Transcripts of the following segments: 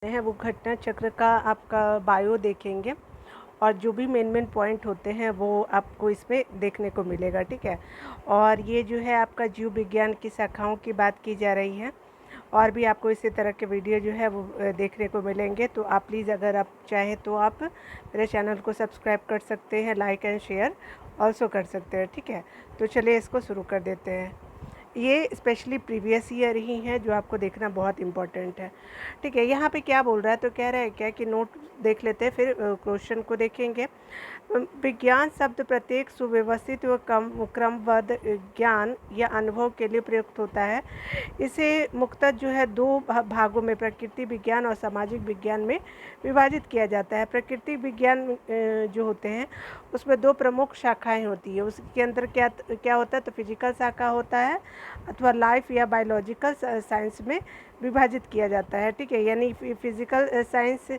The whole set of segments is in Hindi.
हैं वो घटना चक्र का आपका बायो देखेंगे और जो भी मेन पॉइंट होते हैं वो आपको इसमें देखने को मिलेगा, ठीक है। और ये जो है आपका जीव विज्ञान की शाखाओं की बात की जा रही है और भी आपको इसी तरह के वीडियो जो है वो देखने को मिलेंगे। तो आप प्लीज़ अगर आप चाहें तो आप मेरे चैनल को सब्सक्राइब कर सकते हैं, लाइक एंड शेयर ऑल्सो कर सकते हैं, ठीक है। तो चलिए इसको शुरू कर देते हैं। ये स्पेशली प्रीवियस ईयर ही है जो आपको देखना बहुत इम्पोर्टेंट है, ठीक है। यहाँ पे क्या बोल रहा है, तो कह रहा है क्या कि नोट देख लेते हैं फिर क्वेश्चन को देखेंगे। विज्ञान शब्द प्रत्येक सुव्यवस्थित व क्रमबद्ध ज्ञान या अनुभव के लिए प्रयुक्त होता है। इसे मुख्यतः जो है दो भागों में, प्रकृति विज्ञान और सामाजिक विज्ञान में विभाजित किया जाता है। प्रकृति विज्ञान जो होते हैं उसमें दो प्रमुख शाखाएं होती है। उसके अंदर क्या क्या होता है, तो फिजिकल शाखा होता है अथवा लाइफ या बायोलॉजिकल साइंस में विभाजित किया जाता है, ठीक है। यानी फिजिकल साइंस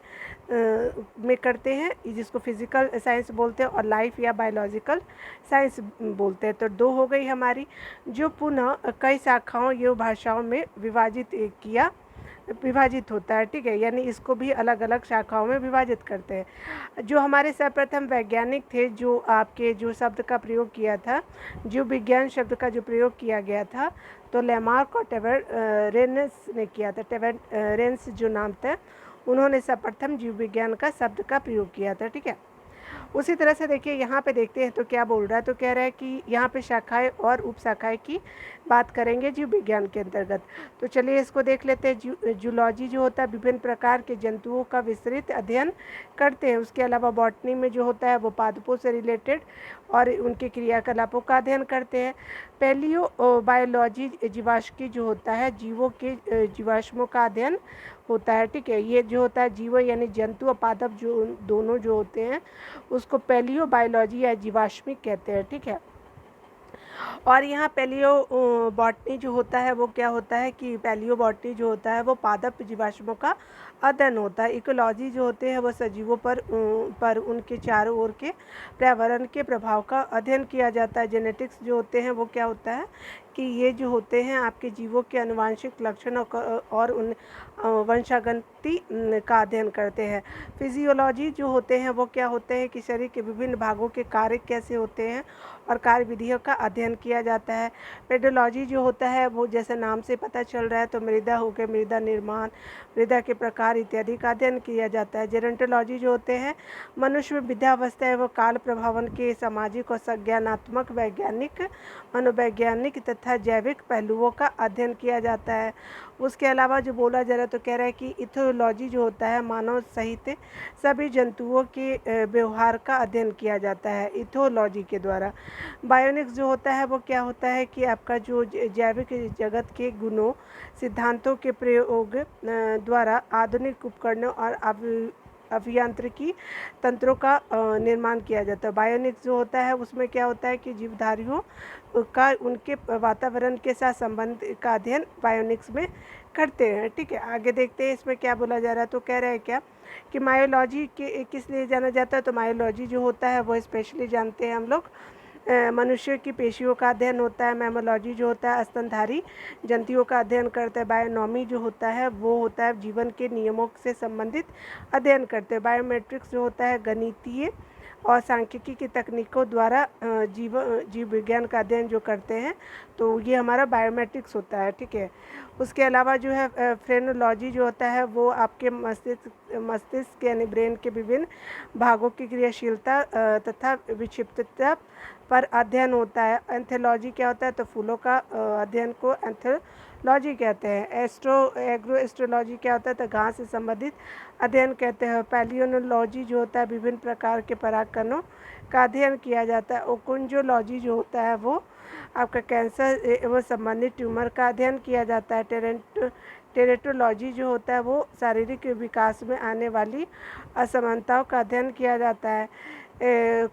में करते हैं जिसको फिजिकल साइंस बोलते हैं, और लाइफ या बायोलॉजिकल साइंस बोलते हैं। तो दो हो गई हमारी, जो पुनः कई शाखाओं या भाषाओं में विभाजित होता है, ठीक है। यानी इसको भी अलग अलग शाखाओं में विभाजित करते हैं। जो हमारे सर्वप्रथम वैज्ञानिक थे जो आपके जो शब्द का प्रयोग किया था, जीव विज्ञान शब्द का जो प्रयोग किया गया था, तो लेमार्क और टेवेरेन्स ने किया था। टेवेरेन्स जो नाम था, उन्होंने सर्वप्रथम जीव विज्ञान का शब्द का प्रयोग किया था, ठीक है। उसी तरह से देखिए यहाँ पे देखते हैं तो क्या बोल रहा है, तो कह रहा है कि यहाँ पे शाखाएं और उपशाखाएं की बात करेंगे जीव विज्ञान के अंतर्गत। तो चलिए इसको देख लेते हैं। जूलॉजी जो होता है विभिन्न प्रकार के जंतुओं का विस्तृत अध्ययन करते हैं। उसके अलावा बॉटनी में जो होता है वो पादपों से रिलेटेड और उनके क्रियाकलापों का अध्ययन करते हैं। पैलियो बायोलॉजी जीवाश्मी जो होता है जीवों के जीवाश्मों का अध्ययन होता है, ठीक है। ये जो होता है जीव यानी जंतु और पादप जो दोनों जो होते हैं उसको पैलियो बायोलॉजी या जीवाश्मिक कहते हैं, ठीक है। और यहाँ पैलियो बॉटनी जो होता है वो क्या होता है कि पैलियो बॉटनी जो होता है वो पादप जीवाश्मों का अध्ययन होता है। इकोलॉजी जो होते हैं वो सजीवों पर उनके चारों ओर के पर्यावरण के प्रभाव का अध्ययन किया जाता है। जेनेटिक्स जो होते हैं वो क्या होता है कि ये जो होते हैं आपके जीवों के आनुवांशिक लक्षण और उन वंशागति का अध्ययन करते हैं। फिजियोलॉजी जो होते हैं वो क्या होते हैं कि शरीर के विभिन्न भागों के कार्य कैसे होते हैं और कार्य विधियों का अध्ययन किया जाता है। पेडोलॉजी जो होता है वो जैसे नाम से पता चल रहा है, तो मृदा हो गया, मृदा निर्माण, मृदा के प्रकार इत्यादि का अध्ययन किया जाता है। जेरोंटोलॉजी जो होते हैं मनुष्य में वृद्धावस्था एवं काल प्रभावन के सामाजिक और संज्ञानात्मक, वैज्ञानिक, मनोवैज्ञानिक तथा जैविक पहलुओं का अध्ययन किया जाता है। उसके अलावा जो बोला जा रहा है तो कह रहा है कि इथोलॉजी जो होता है मानव सहित सभी जंतुओं के व्यवहार का अध्ययन किया जाता है इथोलॉजी के द्वारा। बायोनिक्स जो होता है वो क्या होता है कि आपका जो जैविक जगत के गुणों सिद्धांतों के प्रयोग द्वारा आधुनिक उपकरणों और अभियांत्रिकी तंत्रों का निर्माण किया जाता है। बायोनिक्स जो होता है उसमें क्या होता है कि जीवधारियों का उनके वातावरण के साथ संबंध का अध्ययन बायोनिक्स में करते हैं, ठीक है। आगे देखते हैं इसमें क्या बोला जा रहा है, तो कह रहे हैं क्या कि मायोलॉजी के किस लिए जाना जाता है, तो मायोलॉजी जो होता है वो स्पेशली जानते हैं हम लोग मनुष्य की पेशियों का अध्ययन होता है। मैमोलॉजी जो होता है स्तनधारी जंतुओं का अध्ययन करता है। बायोनॉमी जो होता है वो होता है जीवन के नियमों से संबंधित अध्ययन करते हैं। बायोमेट्रिक्स जो होता है गणितीय और सांख्यिकी की तकनीकों द्वारा जीव विज्ञान का अध्ययन जो करते हैं, तो ये हमारा बायोमेट्रिक्स होता है, ठीक है। उसके अलावा जो है फ्रेनोलॉजी जो होता है वो आपके मस्तिष्क यानी ब्रेन के विभिन्न भागों की क्रियाशीलता तथा विक्षिप्तता पर अध्ययन होता है। एंथोलॉजी क्या होता है, तो फूलों का अध्ययन को एंथोलॉजी कहते हैं। एग्रो एस्ट्रोलॉजी क्या होता है, तो घास से संबंधित अध्ययन कहते हैं। पैलियोनोलॉजी जो होता है विभिन्न प्रकार के परागकणों का अध्ययन किया जाता है। ओकुंजोलॉजी जो होता है वो आपका कैंसर एवं संबंधित ट्यूमर का अध्ययन किया जाता है। टेरेटोलॉजी जो होता है वो शारीरिक विकास में आने वाली असमानताओं का अध्ययन किया जाता है।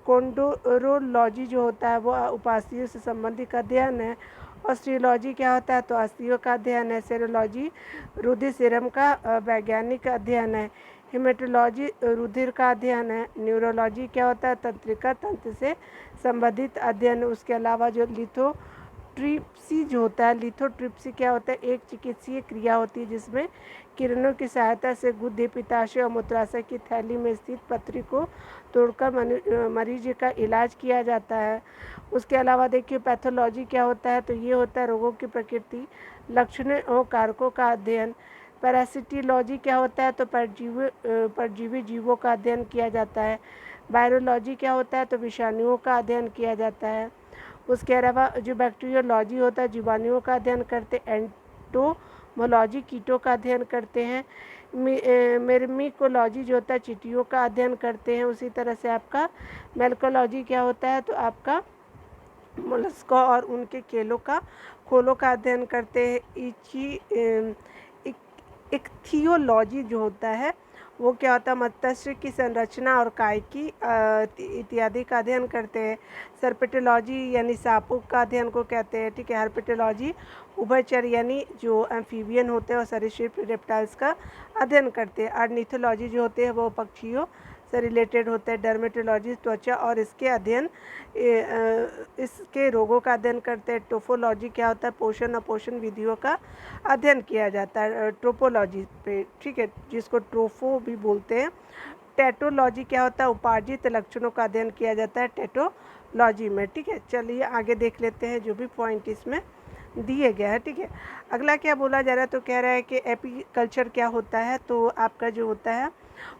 कोंडोरोलॉजी जो होता है वो उपास्थियों से संबंधित अध्ययन है। ऑस्टियोलॉजी क्या होता है, तो अस्थियों का अध्ययन है। सेरोलॉजी रुधिर सीरम का वैज्ञानिक अध्ययन है। हिमेटोलॉजी रुधिर का अध्ययन है। न्यूरोलॉजी क्या होता है, तंत्रिका तंत्र से संबंधित अध्ययन। उसके अलावा जो लिथोट्रिप्सी जो होता है, लिथोट्रिप्सी क्या होता है, एक चिकित्सीय क्रिया होती है जिसमें किरणों की सहायता से गुदे, पित्ताशय और मूत्राशय की थैली में स्थित पथरी को तोड़कर मरीज का इलाज किया जाता है। उसके अलावा देखिए पैथोलॉजी क्या होता है, तो ये होता है रोगों की प्रकृति, लक्षणों और कारकों का अध्ययन। पैरासिटोलॉजी क्या होता है, तो परजीवी जीवों का अध्ययन किया जाता है। वायरोलॉजी क्या होता है, तो विषाणुओं का अध्ययन किया जाता है। उसके अलावा जो बैक्टीरियोलॉजी होता है, जीवाणुओं का अध्ययन करते हैं। एंटोमोलॉजी कीटों का अध्ययन करते हैं। मेरमिकोलॉजी जो होता है चींटियों का अध्ययन करते हैं। उसी तरह से आपका मेलकोलॉजी क्या होता है, तो आपका मोलस्का और उनके खोलों का अध्ययन करते हैं। इक्थियोलॉजी जो होता है वो क्या होता है, मत्स्य की संरचना और कायिकी इत्यादि का अध्ययन करते हैं। सर्पेटोलॉजी यानी सांपों का अध्ययन को कहते हैं, ठीक है। हर्पेटोलॉजी उभयचर यानी जो एम्फीबियन होते हैं और सरीसृप रेप्टाइल्स का अध्ययन करते हैं। ऑर्निथोलॉजी जो होते हैं वो पक्षियों से रिलेटेड होते हैं। डर्मेटोलॉजी त्वचा और इसके अध्ययन इसके रोगों का अध्ययन करते हैं। टोफोलॉजी क्या होता है, पोषण और पोषण विधियों का अध्ययन किया जाता है ट्रोपोलॉजी पे, ठीक है, जिसको ट्रोफो भी बोलते हैं। टेटोलॉजी क्या होता है, उपार्जित लक्षणों का अध्ययन किया जाता है टेटोलॉजी में, ठीक है। चलिए आगे देख लेते हैं जो भी पॉइंट इसमें दिए गया है, ठीक है। अगला क्या बोला जा रहा है, तो कह रहा है कि एपीकल्चर क्या होता है, तो आपका जो होता है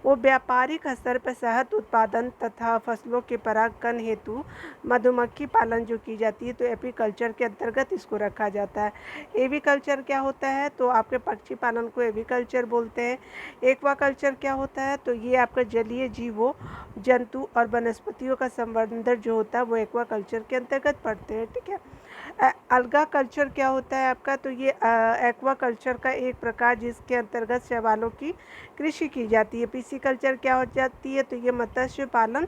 वो व्यापारिक स्तर पर शहद उत्पादन तथा फसलों के परागकण हेतु मधुमक्खी पालन जो की जाती है, तो एपीकल्चर के अंतर्गत इसको रखा जाता है। एविकल्चर क्या होता है, तो आपके पक्षी पालन को एविकल्चर बोलते हैं। एक्वाकल्चर क्या होता है, तो ये आपका जलीय जीवों, जंतु और वनस्पतियों का संवर्धन जो होता है वो एक्वाकल्चर के अंतर्गत पड़ते हैं, ठीक है। अलगा कल्चर क्या होता है आपका, तो ये एक्वा कल्चर का एक प्रकार जिसके अंतर्गत शैवालों की कृषि की जाती है। पिसिकल्चर क्या हो जाती है, तो ये मत्स्य पालन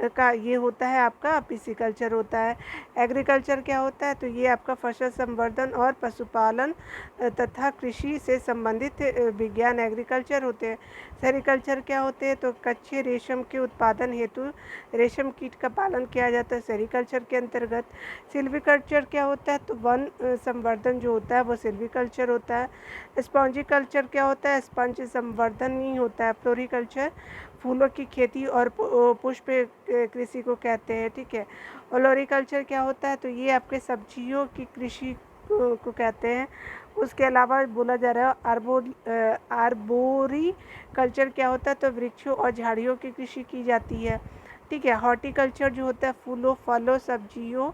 का ये होता है आपका पिसिकल्चर होता है। एग्रीकल्चर क्या होता है, तो ये आपका फसल संवर्धन और पशुपालन तथा कृषि से संबंधित विज्ञान एग्रीकल्चर होते हैं। सेरिकल्चर क्या होते हैं, तो कच्चे रेशम के उत्पादन हेतु रेशम कीट का पालन किया जाता है सेरिकल्चर के अंतर्गत। सिल्वीकल्चर क्या होता है, तो वन संवर्धन जो होता है वो सिल्वीकल्चर होता है। स्पॉन्जिकल्चर क्या होता है, स्पंज संवर्धन ही होता है। फ्लोरिकल्चर फूलों की खेती और पुष्प कृषि को कहते हैं, ठीक है। ओलोरिकल्चर क्या होता है, तो ये आपके सब्जियों की कृषि को कहते हैं। उसके अलावा बोला जा रहा है आर्बोरी कल्चर क्या होता है, तो वृक्षों और झाड़ियों की कृषि की जाती है, ठीक है। हॉर्टिकल्चर जो होता है फूलों, फलों, सब्जियों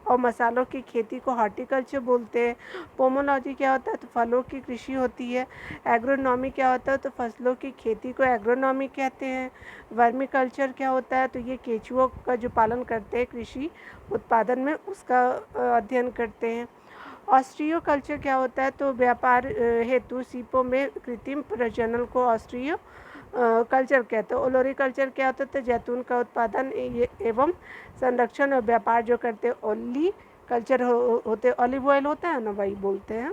और मसालों की खेती को हॉर्टिकल्चर बोलते हैं। पोमोलॉजी क्या होता है, तो फलों की कृषि होती है। एग्रोनॉमी क्या होता है, तो फसलों की खेती को एग्रोनॉमी कहते हैं। वर्मीकल्चर क्या होता है, तो ये केंचुओं का जो पालन करते हैं कृषि उत्पादन में उसका अध्ययन करते हैं। ऑस्ट्रियो कल्चर क्या होता है, तो व्यापार हेतु सीपों में कृत्रिम प्रजनन को ऑस्ट्रियो कल्चर कहते हैं। ओलोरिकल्चर क्या होता है, तो जैतून का उत्पादन एवं संरक्षण और व्यापार जो करते हैं। ओली कल्चर होते ऑलिव ऑयल होता है ना, वही बोलते हैं।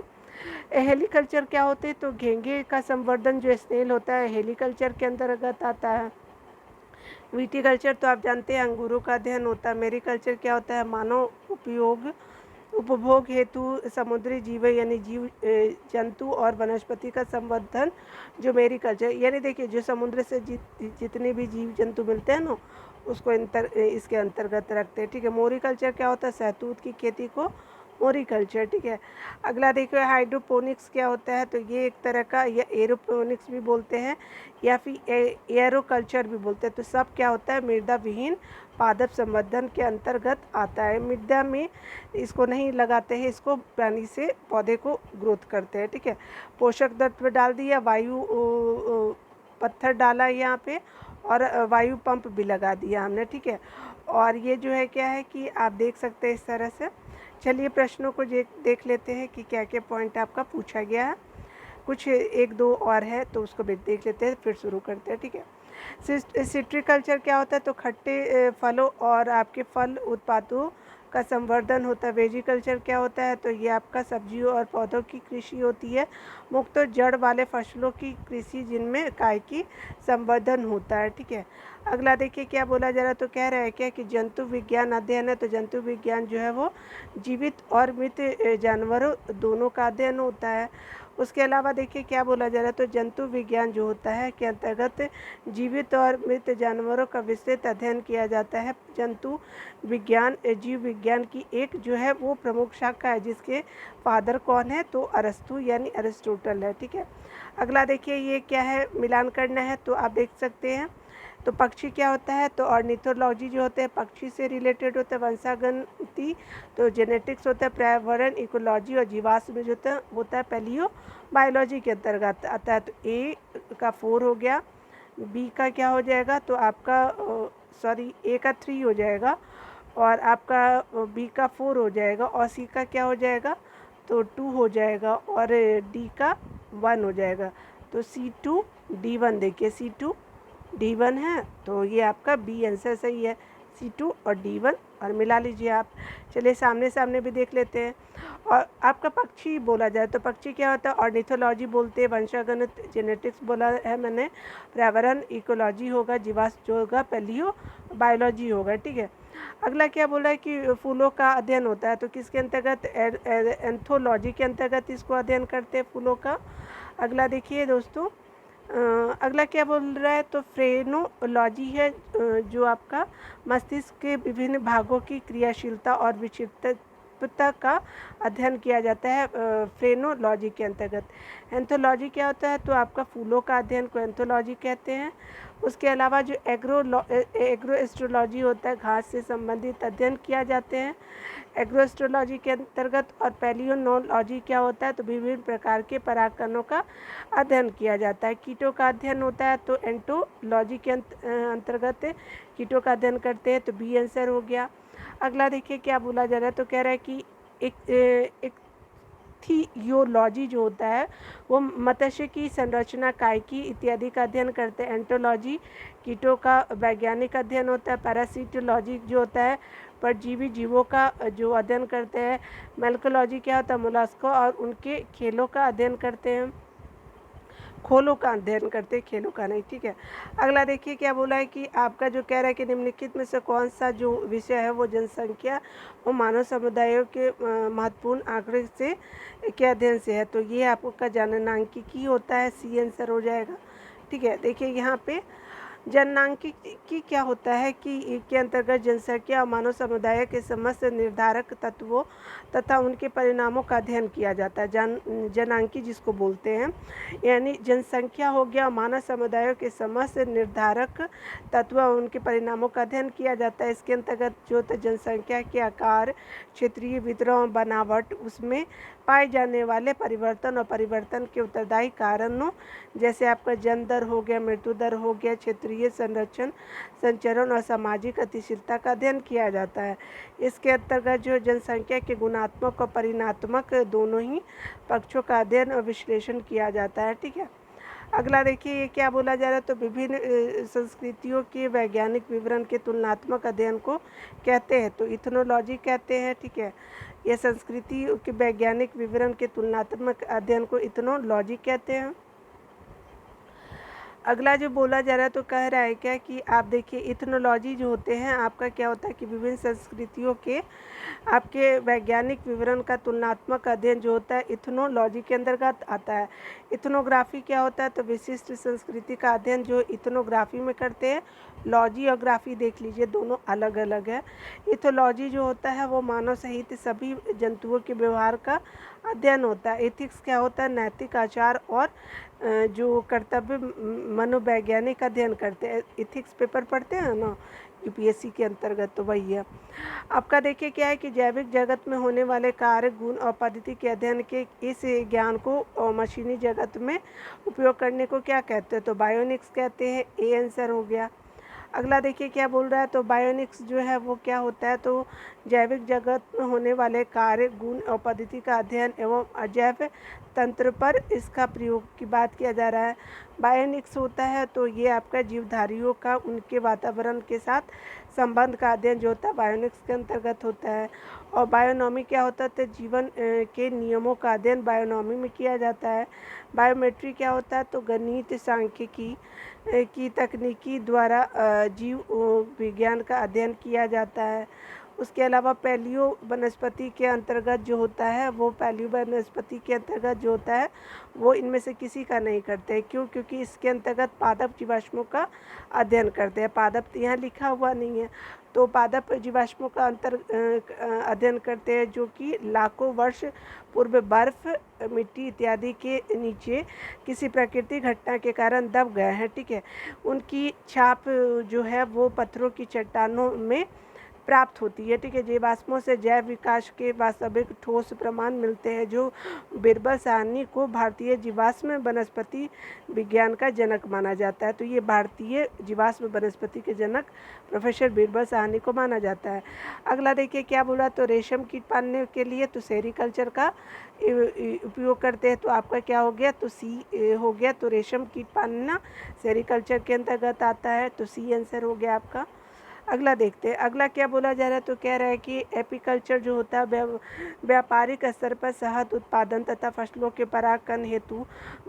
हेलीकल्चर क्या होते हैं, तो घेंघे का संवर्धन जो स्नेल होता है हेलीकल्चर के अंतर्गत आता है। विटीकल्चर तो आप जानते हैं अंगूरों का अध्ययन होता है। मेरीकल्चर क्या होता है, मानव उपभोग हेतु समुद्री जीव यानी जीव जंतु और वनस्पति का संवर्धन जो मेरीकल्चर, यानी देखिए जो समुद्र से जितने भी जीव जंतु मिलते हैं ना उसको इसके अंतर्गत रखते हैं, ठीक है। मोरीकल्चर क्या होता है, शहतूत की खेती को मोरीकल्चर, ठीक है। अगला देखिए हाइड्रोपोनिक्स क्या होता है, तो ये एक तरह का या एरोपोनिक्स भी बोलते हैं या फिर एरोकल्चर भी बोलते हैं। तो सब क्या होता है, मृदा विहीन पादप संवर्धन के अंतर्गत आता है। मृदा में इसको नहीं लगाते हैं, इसको पानी से पौधे को ग्रोथ करते हैं, ठीक है। पोषक तत्व डाल दिया, वायु पत्थर डाला यहाँ पे और वायु पंप भी लगा दिया हमने, ठीक है। और ये जो है क्या है कि आप देख सकते हैं इस तरह से। चलिए प्रश्नों को देख लेते हैं कि क्या क्या पॉइंट आपका पूछा गया है। कुछ एक दो और है तो उसको भी देख लेते हैं फिर शुरू करते हैं, ठीक है। सिट्रिकल्चर क्या होता है, तो खट्टे फलों और आपके फल उत्पादों का संवर्धन होता है। वेजिकल्चर क्या होता है, तो ये आपका सब्जियों और पौधों की कृषि होती है। मुक्त और जड़ वाले फसलों की कृषि जिनमें काय की संवर्धन होता है। ठीक है, अगला देखिए क्या बोला जा रहा है, तो कह रहा है क्या कि जंतु विज्ञान अध्ययन है। तो जंतु विज्ञान जो है वो जीवित और मृत जानवरों दोनों का अध्ययन होता है। उसके अलावा देखिए क्या बोला जा रहा है, तो जंतु विज्ञान जो होता है के अंतर्गत जीवित और मृत जानवरों का विस्तृत अध्ययन किया जाता है। जंतु विज्ञान जीव विज्ञान की एक जो है वो प्रमुख शाखा है, जिसके फादर कौन है, तो अरस्तु यानी अरिस्टोटल है। ठीक है, अगला देखिए ये क्या है, मिलान करना है। तो आप देख सकते हैं, तो पक्षी क्या होता है, तो ऑर्निथोलॉजी जो होते हैं पक्षी से रिलेटेड होता है। वंशागति तो जेनेटिक्स होता है। पर्यावरण इकोलॉजी और जीवाश्म जो होता है पैलियो बायोलॉजी के अंतर्गत आता है। तो ए का 4 हो गया, बी का क्या हो जाएगा, तो आपका सॉरी ए का 3 हो जाएगा, और आपका बी का 4 हो जाएगा, और सी का क्या हो जाएगा, तो 2 हो जाएगा, और डी का 1 हो जाएगा। तो C2 D1 देखिए, C2 D1 है, तो ये आपका बी आंसर सही है, C2 और D1, और मिला लीजिए आप। चलिए सामने सामने भी देख लेते हैं। और आपका पक्षी बोला जाए तो पक्षी क्या होता है, ऑर्निथोलॉजी बोलते हैं। वंशागणित जेनेटिक्स बोला है मैंने। पर्यावरण इकोलॉजी होगा, जीवाश्म जो होगा पैलियो बायोलॉजी होगा। ठीक है, अगला क्या बोला है कि फूलों का अध्ययन होता है। तो किसके अंतर्गत, एंथोलॉजी के अंतर्गत इसको अध्ययन करते हैं फूलों का। अगला देखिए दोस्तों, अगला क्या बोल रहा है, तो फ्रेनोलॉजी है, जो आपका मस्तिष्क के विभिन्न भागों की क्रियाशीलता और विक्षिप्तता का अध्ययन किया जाता है फ्रेनोलॉजी के अंतर्गत। एंथोलॉजी क्या होता है, तो आपका फूलों का अध्ययन को एंथोलॉजी कहते हैं। उसके अलावा जो एग्रोएस्ट्रोलॉजी होता है, घास से संबंधित अध्ययन किया जाते हैं एग्रोएस्ट्रोलॉजी के अंतर्गत। और पैलियोनोलॉजी क्या होता है, तो विभिन्न प्रकार के परागकणों का अध्ययन किया जाता है। कीटों का अध्ययन होता है, तो एंटोलॉजी के अंतर्गत कीटों का अध्ययन करते हैं। तो बी आंसर हो गया। अगला देखिए क्या बोला जा रहा है, तो कह रहा है कि एक इक्थियोलॉजी जो होता है वो मत्स्य की संरचना, कायकी इत्यादि का अध्ययन करते हैं। एंटोलॉजी कीटों का वैज्ञानिक अध्ययन होता है। पैरासिटोलॉजी जो होता है परजीवी जीवों का जो अध्ययन करते हैं। मेलकोलॉजी क्या होता है, मोलस्कों और उनके खेलों का अध्ययन करते हैं, खोलों का अध्ययन करते हैं, खेलों का नहीं। ठीक है, अगला देखिए क्या बोला है कि आपका जो कह रहा है कि निम्नलिखित में से कौन सा जो विषय है वो जनसंख्या और मानव समुदायों के महत्वपूर्ण आंकड़े से के अध्ययन से है। तो ये आपका जननांकिकी होता है, सी आंसर हो जाएगा। ठीक है, देखिए यहाँ पे जननांकिकी क्या होता है कि के अंतर्गत जनसंख्या और मानव समुदाय के समस्त निर्धारक तत्वों तथा उनके परिणामों का अध्ययन किया जाता है। जनांकी जिसको बोलते हैं, यानी जनसंख्या हो गया, मानव समुदायों के समस्त निर्धारक तत्व और उनके परिणामों का अध्ययन किया जाता है। इसके अंतर्गत जो जनसंख्या के आकार, क्षेत्रीय वितरण, बनावट, उसमें पाए जाने वाले परिवर्तन और परिवर्तन के उत्तरदायी कारणों, जैसे आपका जन्म दर हो गया, मृत्यु दर हो गया, क्षेत्रीय संरक्षण, संचरण और सामाजिक गतिशीलता का अध्ययन किया जाता है। इसके अंतर्गत जो जनसंख्या के गुणात्मक और परिणात्मक दोनों ही पक्षों का अध्ययन और विश्लेषण किया जाता है। ठीक है, अगला देखिए ये क्या बोला जा रहा है, तो विभिन्न संस्कृतियों के वैज्ञानिक विवरण के तुलनात्मक अध्ययन को कहते हैं, तो इथनोलॉजी कहते हैं। ठीक है, ये संस्कृति के वैज्ञानिक विवरण के तुलनात्मक अध्ययन को इथनोलॉजी कहते हैं। अगला जो बोला जा रहा है, तो कह रहा है क्या कि आप देखिए इथनोलॉजी जो होते हैं आपका क्या होता है कि विभिन्न संस्कृतियों के आपके वैज्ञानिक विवरण का तुलनात्मक अध्ययन जो होता है इथनोलॉजी के अंतर्गत आता है। इथनोग्राफी क्या होता है, तो विशिष्ट संस्कृति का अध्ययन जो इथनोग्राफी में करते हैं। लॉजी और ग्राफी देख लीजिए, दोनों अलग अलग है। इथोलॉजी जो होता है वो मानव सहित सभी जंतुओं के व्यवहार का अध्ययन होता है। एथिक्स क्या होता है, नैतिक आचार और जो कर्तव्य मनोवैज्ञानिक अध्ययन करते हैं। एथिक्स पेपर पढ़ते हैं ना यूपीएससी के अंतर्गत, तो वही है आपका। देखिए क्या है कि जैविक जगत में होने वाले कार्य, गुण और पद्धति के अध्ययन के इस ज्ञान को मशीनी जगत में उपयोग करने को क्या कहते हैं, तो बायोनिक्स कहते हैं। ए आंसर हो गया। अगला देखिए क्या बोल रहा है, तो बायोनिक्स जो है वो क्या होता है, तो जैविक जगत में होने वाले कार्य, गुण और पद्धति का अध्ययन एवं अजैव तंत्र पर इसका प्रयोग की बात किया जा रहा है। बायोनिक्स होता है तो ये आपका जीवधारियों का उनके वातावरण के साथ संबंध का अध्ययन जो होता है बायोनिक्स के अंतर्गत होता है। और बायोनॉमी क्या होता है, तो जीवन के नियमों का अध्ययन बायोनॉमी में किया जाता है। बायोमेट्री क्या होता है, तो गणित सांख्यिकी की तकनीकी द्वारा जीव विज्ञान का अध्ययन किया जाता है। उसके अलावा पैलियो वनस्पति के अंतर्गत जो होता है वो पैलियो वनस्पति के अंतर्गत जो होता है वो इनमें से किसी का नहीं करते। क्यों? क्योंकि इसके अंतर्गत पादप जीवाश्मों का अध्ययन करते हैं। पादप यहाँ लिखा हुआ नहीं है, तो पादप जीवाश्मों का अध्ययन करते हैं जो कि लाखों वर्ष पूर्व बर्फ, मिट्टी इत्यादि के नीचे किसी प्राकृतिक घटना के कारण दब गए हैं। ठीक है, उनकी छाप जो है वो पत्थरों की चट्टानों में प्राप्त होती है। ठीक है, जीवाश्मों से जैव विकास के वास्तविक ठोस प्रमाण मिलते हैं, जो बिरबल साहनी को भारतीय जीवाश्म वनस्पति विज्ञान का जनक माना जाता है। तो ये भारतीय जीवाश्म वनस्पति के जनक प्रोफेसर बिरबल साहनी को माना जाता है। अगला देखिए क्या बोला, तो रेशम कीट पालने के लिए तो सेरीकल्चर का उपयोग करते हैं। तो आपका क्या हो गया, तो सी हो गया। तो रेशम कीट पालना सेरीकल्चर के अंतर्गत आता है, तो सी आंसर हो गया आपका। अगला देखते हैं, अगला क्या बोला जा रहा है, तो कह रहा है कि एपीकल्चर जो होता है व्यापारिक स्तर पर शहद उत्पादन तथा फसलों के परागण हेतु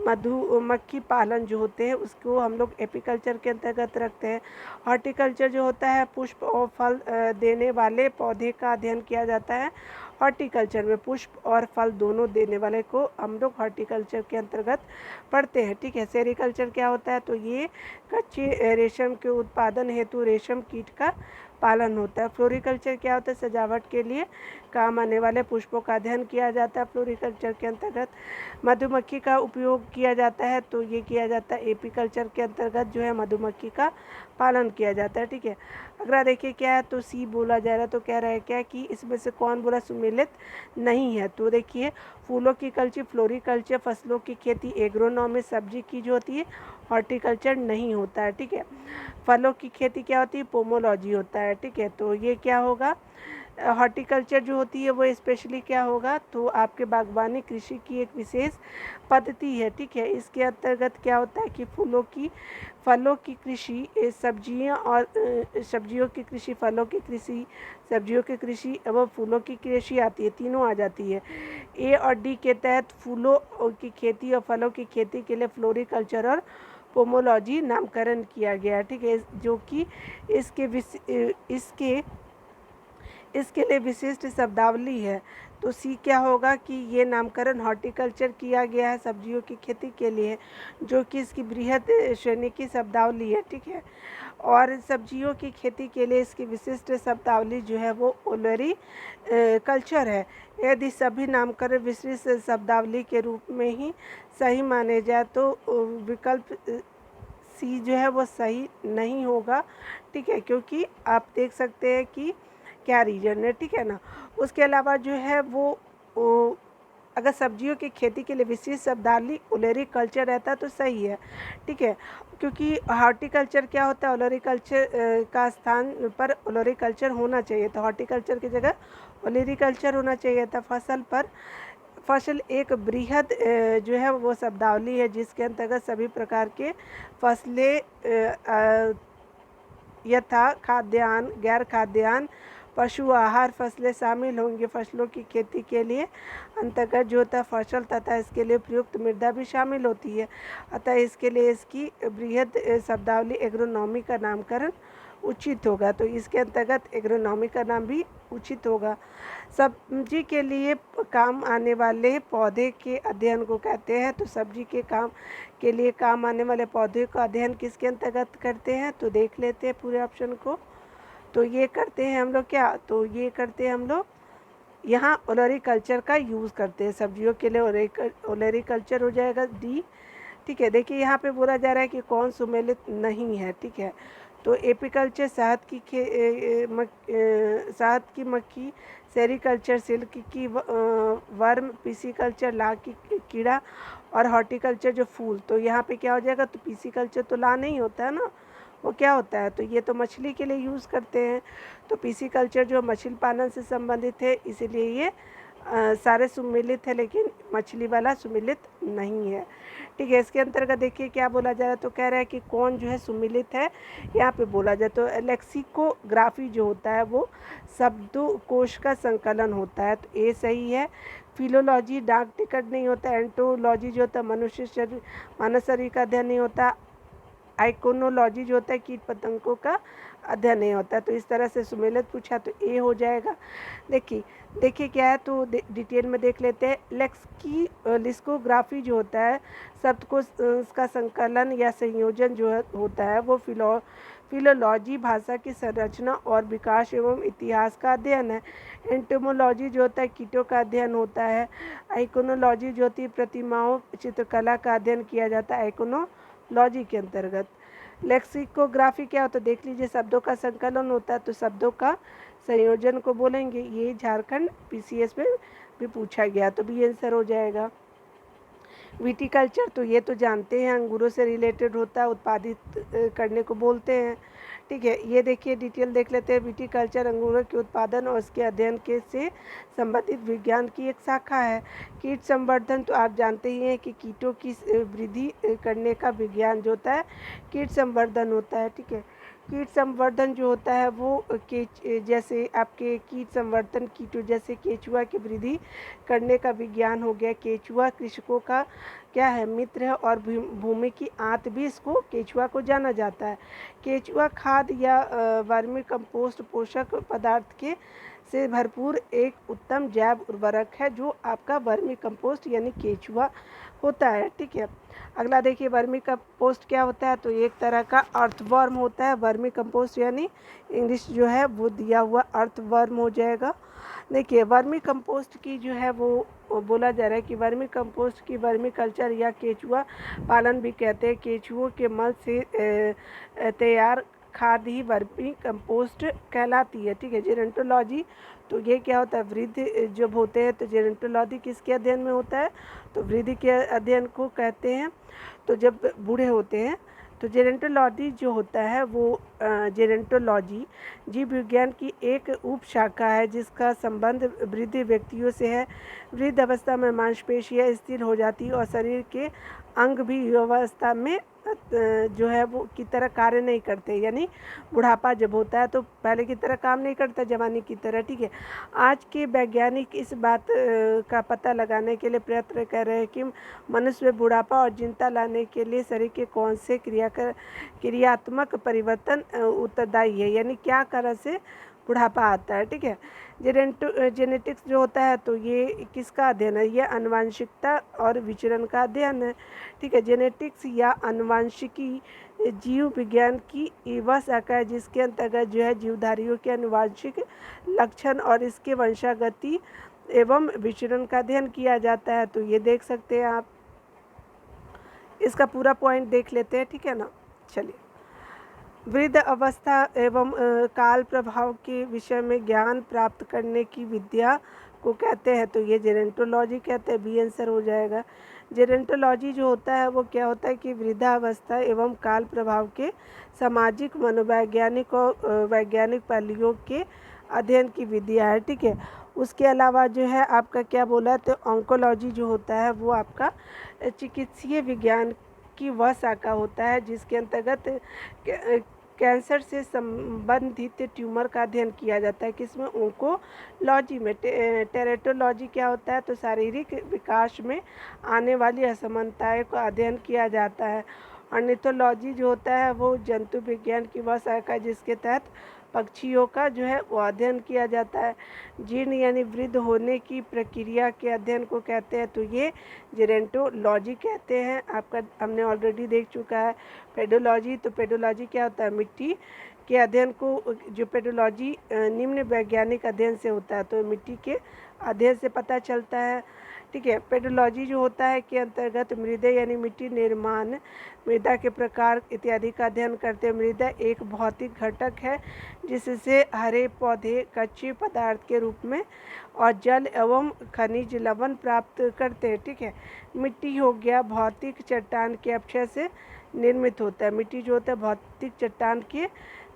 मधुमक्खी पालन जो होते हैं उसको हम लोग एपीकल्चर के अंतर्गत रखते हैं। हॉर्टिकल्चर जो होता है पुष्प और फल देने वाले पौधे का अध्ययन किया जाता है। हॉर्टिकल्चर में पुष्प और फल दोनों देने वाले को हम लोग हॉर्टिकल्चर के अंतर्गत पढ़ते हैं। ठीक है, सेरीकल्चर क्या होता है, तो ये कच्चे रेशम के उत्पादन हेतु रेशम कीट का पालन होता है। फ्लोरिकल्चर क्या होता है, सजावट के लिए काम आने वाले पुष्पों का अध्ययन किया जाता है फ्लोरिकल्चर के अंतर्गत। मधुमक्खी का उपयोग किया जाता है, तो ये किया जाता है एपीकल्चर के अंतर्गत जो है मधुमक्खी का पालन किया जाता है। ठीक है, अगला देखिए क्या है, तो सी बोला जा रहा है। तो कह रहा है क्या कि इसमें से कौन बोला सुमेलित नहीं है। तो देखिए फूलों की कल्चर फ्लोरिकल्चर, फसलों की खेती एग्रोनॉमी, सब्जी की जो होती है हॉर्टिकल्चर नहीं होता है। ठीक है, फलों की खेती क्या होती है पोमोलॉजी होता है। ठीक है, तो ये क्या होगा, हॉर्टिकल्चर जो होती है वो स्पेशली क्या होगा, तो आपके बागवानी कृषि की एक विशेष पद्धति है। ठीक है, इसके अंतर्गत क्या होता है कि फलों की कृषि, सब्जियां और सब्जियों की कृषि, फलों की कृषि, सब्जियों की कृषि एवं फूलों की कृषि आती है, तीनों आ जाती है। ए और डी के तहत फूलों की खेती और फलों की खेती के लिए फ्लोरिकल्चर और पोमोलॉजी नामकरण किया गया। ठीक है, जो कि इसके लिए विशिष्ट शब्दावली है। तो सी क्या होगा कि ये नामकरण हॉर्टिकल्चर किया गया है सब्जियों की खेती के लिए, जो कि इसकी बृहद श्रेणी की शब्दावली है। ठीक है, और सब्जियों की खेती के लिए इसकी विशिष्ट शब्दावली जो है वो ओलरी कल्चर है। यदि सभी नामकरण विशिष्ट शब्दावली के रूप में ही सही माने जाए तो विकल्प सी जो है वो सही नहीं होगा। ठीक है, क्योंकि आप देख सकते हैं कि क्या रीजन है। ठीक है ना, उसके अलावा जो है वो अगर सब्जियों की खेती के लिए विशेष शब्दावली ओलेरी कल्चर रहता तो सही है। ठीक है, क्योंकि हॉर्टिकल्चर क्या होता है, ओलेरीकल्चर का स्थान पर ओलेरीकल्चर होना चाहिए, तो हॉर्टिकल्चर की जगह ओलेरीकल्चर होना चाहिए था। फसल एक बृहद जो है वो शब्दावली है जिसके अंतर्गत सभी प्रकार के फसलें यथा खाद्यान्न, गैर खाद्यान्न, पशु आहार फसलें शामिल होंगी। फसलों की खेती के लिए अंतर्गत जो होता है फसल तथा इसके लिए प्रयुक्त मृदा भी शामिल होती है, अतः इसके लिए इसकी बृहद शब्दावली एग्रोनॉमी का नामकरण उचित होगा। तो इसके अंतर्गत एग्रोनॉमी का नाम भी उचित होगा। सब्जी के लिए काम आने वाले पौधे के अध्ययन को कहते हैं। तो सब्जी के लिए काम आने वाले पौधे का अध्ययन किसके अंतर्गत करते हैं, तो देख लेते हैं पूरे ऑप्शन को। तो ये करते हैं हम लोग क्या, तो ये करते हैं हम लोग यहाँ ओलेरीकल्चर का यूज़ करते हैं सब्जियों के लिए, ओलेरीकल्चर हो जाएगा डी। ठीक है, देखिए यहाँ पे बोला जा रहा है कि कौन सुमेलित नहीं है। ठीक है, तो एपीकल्चर शहद की मक्खी, सेरीकल्चर सिल्क की वर्म, पीसीकल्चर लाख की कीड़ा, और हॉर्टिकल्चर जो फूल। तो यहाँ पे क्या हो जाएगा, तो पीसीकल्चर तो ला नहीं होता है ना, वो क्या होता है, तो ये तो मछली के लिए यूज़ करते हैं। तो पीसीकल्चर जो मछली पालन से संबंधित है, इसीलिए ये सारे सुमिलित है लेकिन मछली वाला सुमिलित नहीं है। ठीक है, इसके अंतर्गत देखिए क्या बोला जा रहा है, तो कह रहा है कि कौन जो है सुमिलित है यहाँ पे बोला जाए तो लेक्सिकोग्राफी जो होता है वो शब्दकोश का संकलन होता है, तो ये सही है। फिलोलॉजी डाक टिकट नहीं होता। एंटोलॉजी जो होता है मनुष्य शरीर मानव शरीर का अध्ययन नहीं होता। आइकोनोलॉजी जो होता है कीट पतंगों का अध्ययन नहीं होता है। तो इस तरह से सुमेलित पूछा तो ए हो जाएगा। देखिए क्या है, तो डिटेल में देख लेते हैं। लिस्कोग्राफी जो होता है शब्द को उसका संकलन या संयोजन जो होता है वो फिलोलॉजी भाषा की संरचना और विकास एवं इतिहास का अध्ययन है। एंटोमोलॉजी जो होता है कीटों का अध्ययन होता है। आइकोनोलॉजी जो होती है प्रतिमाओं चित्रकला का अध्ययन किया जाता है आइकोनोलॉजी के अंतर्गत। लेक्सिकोग्राफी क्या होता है, देख लीजिए शब्दों का संकलन होता है तो शब्दों का संयोजन को बोलेंगे। ये झारखंड पीसीएस में भी पूछा गया, तो भी आंसर हो जाएगा। विटीकल्चर तो ये तो जानते हैं, अंगूरों से रिलेटेड होता है, उत्पादित करने को बोलते हैं। ठीक है, ये देखिए डिटेल देख लेते हैं। विटीकल्चर अंगूरों के उत्पादन और उसके अध्ययन के से संबंधित विज्ञान की एक शाखा है। कीट संवर्धन तो आप जानते ही हैं कि कीटों की वृद्धि करने का विज्ञान जो होता है कीट संवर्धन होता है। ठीक है, कीट संवर्धन जो होता है वो जैसे आपके कीट संवर्धन कीटों जैसे केचुआ की वृद्धि करने का विज्ञान हो गया। केचुआ कृषकों का क्या है मित्र है और भूमि की आंत भी इसको केचुआ को जाना जाता है। केचुआ खाद या वर्मी कंपोस्ट पोषक पदार्थ के से भरपूर एक उत्तम जैव उर्वरक है जो आपका वर्मी कंपोस्ट यानी केचुआ होता है। ठीक है, अगला देखिए वर्मी कंपोस्ट क्या होता है, तो एक तरह का अर्थवर्म होता है। वर्मी कंपोस्ट यानी इंग्लिश जो है वो दिया हुआ अर्थवर्म हो जाएगा। देखिए वर्मी कंपोस्ट की जो है वो बोला जा रहा है कि वर्मी कंपोस्ट की वर्मी कल्चर या केचुआ पालन भी कहते हैं। केचुओं के मल से तैयार खाद ही वर्मी कंपोस्ट कहलाती है। ठीक है, जेरेंटोलॉजी तो ये क्या होता है, वृद्धि जब होते हैं तो जेरेंटोलॉजी किसके अध्ययन में होता है, तो वृद्धि के अध्ययन को कहते हैं। तो जब बूढ़े होते हैं तो जेरेंटोलॉजी जो होता है वो जेरेंटोलॉजी जीव विज्ञान की एक उप शाखा है जिसका संबंध वृद्ध व्यक्तियों से है। वृद्ध अवस्था में मांसपेशियां स्थिर हो जाती है और शरीर के अंग भी युवावस्था में जो है वो की तरह कार्य नहीं करते, यानी बुढ़ापा जब होता है तो पहले की तरह काम नहीं करता जवानी की तरह। ठीक है, आज के वैज्ञानिक इस बात का पता लगाने के लिए प्रयत्न कर रहे हैं कि मनुष्य में बुढ़ापा और चिंता लाने के लिए शरीर के कौन से क्रियात्मक परिवर्तन उत्तरदायी है, यानी क्या कारण से बुढ़ापा आता है। ठीक है, जेनेटिक्स जो होता है तो ये किसका अध्ययन है, ये आनुवंशिकता और विचरण का अध्ययन है। ठीक है, जेनेटिक्स या आनुवंशिकी जीव विज्ञान की वह शाखा है जिसके अंतर्गत जो है जीवधारियों के आनुवंशिक लक्षण और इसके वंशागति एवं विचरण का अध्ययन किया जाता है। तो ये देख सकते हैं आप, इसका पूरा पॉइंट देख लेते हैं। ठीक है ना, चलिए। वृद्ध अवस्था एवं काल प्रभाव के विषय में ज्ञान प्राप्त करने की विद्या को कहते हैं, तो ये जेरेंटोलॉजी कहते हैं, बी आंसर हो जाएगा। जेरेंटोलॉजी जो होता है वो क्या होता है कि वृद्धावस्था एवं काल प्रभाव के सामाजिक मनोवैज्ञानिक और वैज्ञानिक पहलुओं के अध्ययन की विद्या है। ठीक है, उसके अलावा जो है आपका क्या बोला, तो ऑन्कोलॉजी जो होता है वो आपका चिकित्सीय विज्ञान की वह शाखा होता है जिसके अंतर्गत कैंसर से संबंधित ट्यूमर का अध्ययन किया जाता है। किसमें, ओंकोलॉजी में। टेरेटोलॉजी क्या होता है, तो शारीरिक विकास में आने वाली असमानताएं का अध्ययन किया जाता है। ऑर्निथोलॉजी जो होता है वो जंतु विज्ञान की वह शाखा है जिसके तहत पक्षियों का जो है वो अध्ययन किया जाता है। जीर्ण यानी वृद्ध होने की प्रक्रिया के अध्ययन को कहते हैं, तो ये जेरेंटोलॉजी कहते हैं। आपका हमने ऑलरेडी देख चुका है पेडोलॉजी। तो पेडोलॉजी क्या होता है, मिट्टी के अध्ययन को, जो पेडोलॉजी निम्न वैज्ञानिक अध्ययन से होता है, तो मिट्टी के अध्ययन से पता चलता है। ठीक है, पेडोलॉजी जो होता है के अंतर्गत मृदा यानी मिट्टी निर्माण मृदा के प्रकार इत्यादि का अध्ययन करते हैं। मृदा एक भौतिक घटक है जिससे हरे पौधे कच्चे पदार्थ के रूप में और जल एवं खनिज लवण प्राप्त करते हैं। ठीक है। मिट्टी हो गया भौतिक चट्टान के अपक्षय से निर्मित होता है। मिट्टी जो होता है भौतिक चट्टान के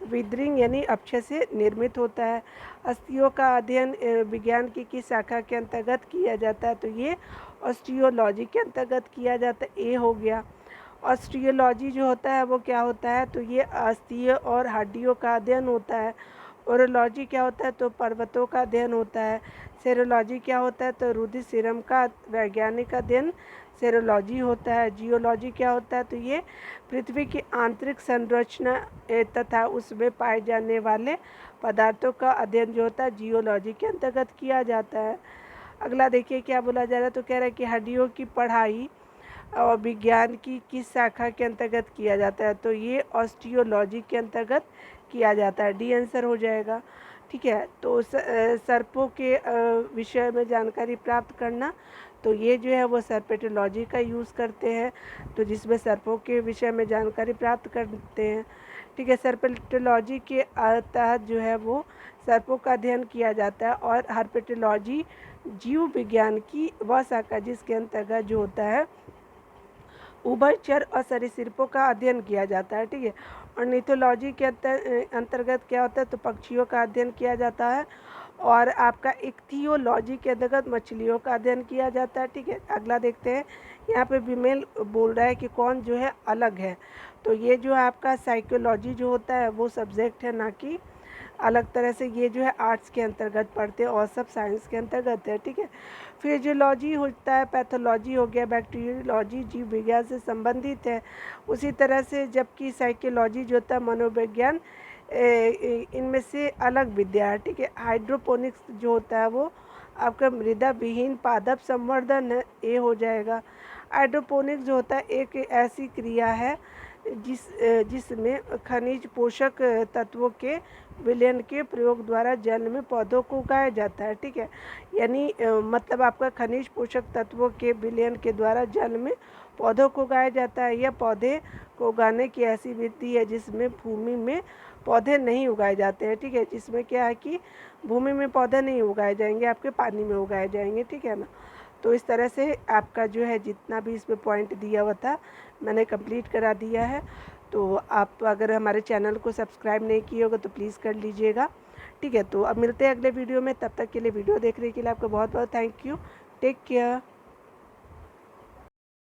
विदरिंग यानी अपक्षय से निर्मित होता है। अस्थियों का अध्ययन विज्ञान की किस शाखा के अंतर्गत किया जाता है? तो ये ऑस्टियोलॉजी के अंतर्गत किया जाता है। ए हो गया। ऑस्टियोलॉजी जो होता है वो क्या होता है? तो ये अस्थिय और हड्डियों का अध्ययन होता है। ओरोलॉजी क्या होता है? तो पर्वतों का अध्ययन होता है। सेरोलॉजी क्या होता है? तो रुधिर सीरम का वैज्ञानिक अध्ययन सेरोलॉजी होता है। जियोलॉजी क्या होता है? तो ये पृथ्वी की आंतरिक संरचना तथा उसमें पाए जाने वाले पदार्थों का अध्ययन जो होता है जियोलॉजी के अंतर्गत किया जाता है। अगला देखिए क्या बोला जा रहा है? तो कह रहा है कि हड्डियों की पढ़ाई और विज्ञान की किस शाखा के अंतर्गत किया जाता है? तो ये ऑस्टियोलॉजी के अंतर्गत किया जाता है। डी आंसर हो जाएगा। ठीक है। तो सर्पों के विषय में जानकारी प्राप्त करना, तो ये जो है वो सर्पेटोलॉजी का यूज़ करते हैं, तो जिसमें सर्पों के विषय में जानकारी प्राप्त करते हैं। ठीक है। सर्पेटोलॉजी के तहत जो है वो सर्पों का अध्ययन किया जाता है। और हर्पेटोलॉजी जीव विज्ञान की वह शाखा जिसके अंतर्गत जो होता है उभयचर और सरीसृपों का अध्ययन किया जाता है। ठीक है। और निथोलॉजी के अंतर्गत क्या होता है? तो पक्षियों का अध्ययन किया जाता है। और आपका इक्थियोलॉजी के अंतर्गत मछलियों का अध्ययन किया जाता है। ठीक है। अगला देखते हैं। यहाँ पे विमेल बोल रहा है कि कौन जो है अलग है। तो ये जो है आपका साइकोलॉजी जो होता है वो सब्जेक्ट है, ना कि अलग तरह से। ये जो है आर्ट्स के अंतर्गत पढ़ते हैं और सब साइंस के अंतर्गत है। ठीक है। फिजियोलॉजी होता है, पैथोलॉजी हो गया, बैक्टीरियोलॉजी जीव विज्ञान से संबंधित है। उसी तरह से जबकि साइकोलॉजी जो होता है मनोविज्ञान इनमें से अलग विद्या है। ठीक है। हाइड्रोपोनिक्स जो होता है वो आपका मृदा विहीन पादप संवर्धन है। ए हो जाएगा। हाइड्रोपोनिक्स जो होता है एक ऐसी क्रिया है जिसमें खनिज पोषक तत्वों के विलयन के प्रयोग द्वारा जल में पौधों को उगाया जाता है। ठीक है। यानी मतलब आपका खनिज पोषक तत्वों के विलयन के द्वारा जल में पौधों को उगाया जाता है। यह पौधे को उगाने की ऐसी विधि है जिसमें भूमि में पौधे नहीं उगाए जाते हैं। ठीक है। जिसमें क्या है कि भूमि में पौधे नहीं उगाए जाएंगे, आपके पानी में उगाए जाएंगे। ठीक है ना। तो इस तरह से आपका जो है जितना भी इसमें पॉइंट दिया हुआ था मैंने कंप्लीट करा दिया है। तो आप अगर हमारे चैनल को सब्सक्राइब नहीं किए होगा तो प्लीज़ कर लीजिएगा। ठीक है। तो अब मिलते हैं अगले वीडियो में, तब तक के लिए वीडियो देखने के लिए आपका बहुत बहुत थैंक यू। Take care.